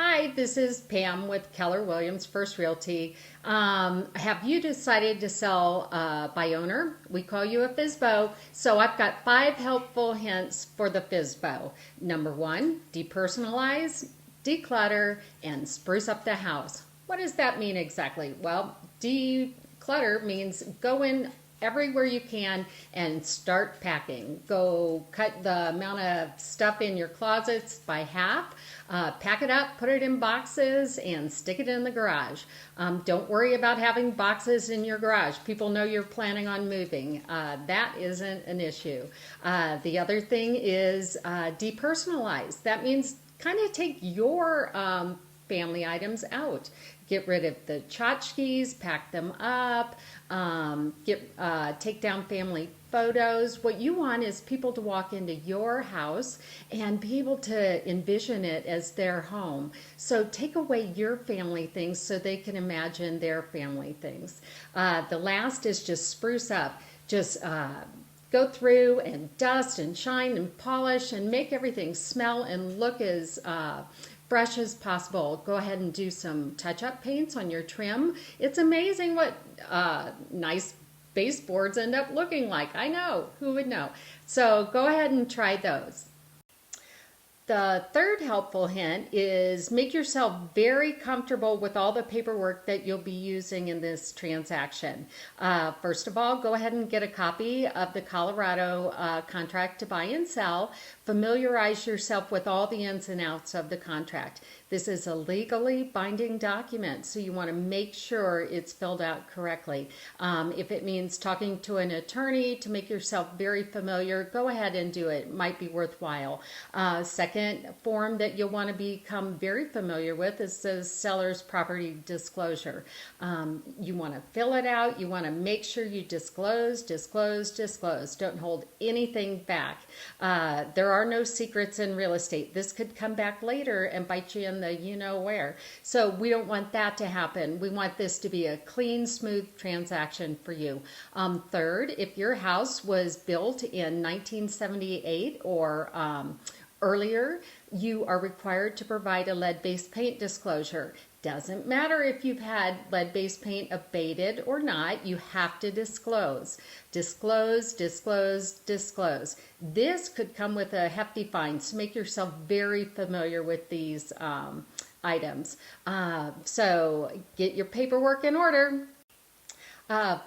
Hi, this is Pam with Keller Williams First Realty. Have you decided to sell by owner? We call you a FSBO. So I've got 5 helpful hints for the FSBO. Number 1, depersonalize, declutter, and spruce up the house. What does that mean exactly? Well, declutter means go in everywhere you can and start packing. Go cut the amount of stuff in your closets by half, pack it up, put it in boxes, and stick it in the garage. Don't worry about having boxes in your garage. People know you're planning on moving. That isn't an issue. The other thing is depersonalize. That means kind of take your family items out. Get rid of the tchotchkes, pack them up, take down family photos. What you want is people to walk into your house and be able to envision it as their home. So take away your family things so they can imagine their family things. The last is just spruce up. Just go through and dust and shine and polish and make everything smell and look as fresh as possible. Go ahead and do some touch-up paints on your trim. It's amazing what nice baseboards end up looking like. I know, who would know? So go ahead and try those. The third helpful hint is make yourself very comfortable with all the paperwork that you'll be using in this transaction. First of all, go ahead and get a copy of the Colorado contract to buy and sell. Familiarize yourself with all the ins and outs of the contract. This is a legally binding document, so you want to make sure it's filled out correctly. If it means talking to an attorney to make yourself very familiar, go ahead and do it. It might be worthwhile. Second form that you'll want to become very familiar with is the seller's property disclosure. You want to fill it out. You want to make sure you disclose. Don't hold anything back. There are no secrets in real estate. This could come back later and bite you in the you-know-where. So we don't want that to happen. We want this to be a clean, smooth transaction for you. Third, if your house was built in 1978 or earlier, you are required to provide a lead-based paint disclosure. Doesn't matter if you've had lead-based paint abated or not, you have to disclose. Disclose. This could come with a hefty fine, so make yourself very familiar with these items. So get your paperwork in order.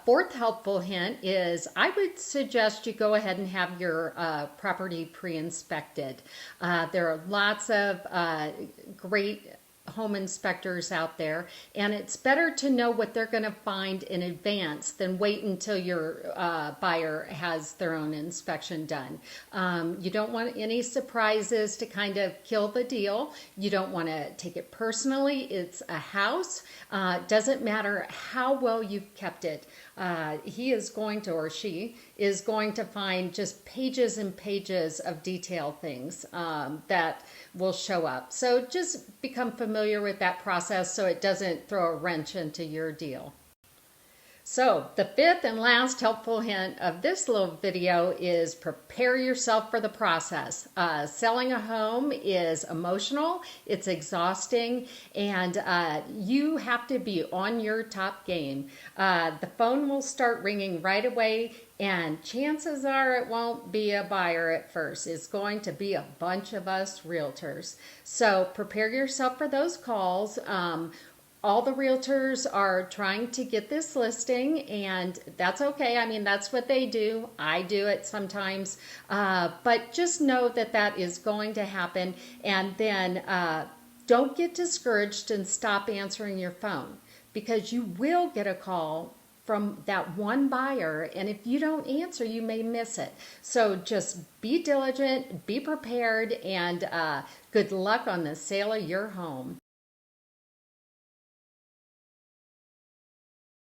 Fourth helpful hint is I would suggest you go ahead and have your property pre-inspected. There are lots of great home inspectors out there, and it's better to know what they're going to find in advance than wait until your buyer has their own inspection done. You don't want any surprises to kind of kill the deal. You don't want to take it personally. It's a house. Doesn't matter how well you've kept it. He is going to, or she is going to find just pages and pages of detailed things that will show up. So just become familiar with that process so it doesn't throw a wrench into your deal. So the fifth and last helpful hint of this little video is prepare yourself for the process. Selling a home is emotional, it's exhausting, and you have to be on your top game. The phone will start ringing right away, and chances are it won't be a buyer at first. It's going to be a bunch of us realtors. So prepare yourself for those calls. All the realtors are trying to get this listing, and that's okay. I mean, that's what they do. I do it sometimes. But just know that that is going to happen. And then don't get discouraged and stop answering your phone, because you will get a call from that one buyer, and if you don't answer, you may miss it. So just be diligent, be prepared, and good luck on the sale of your home.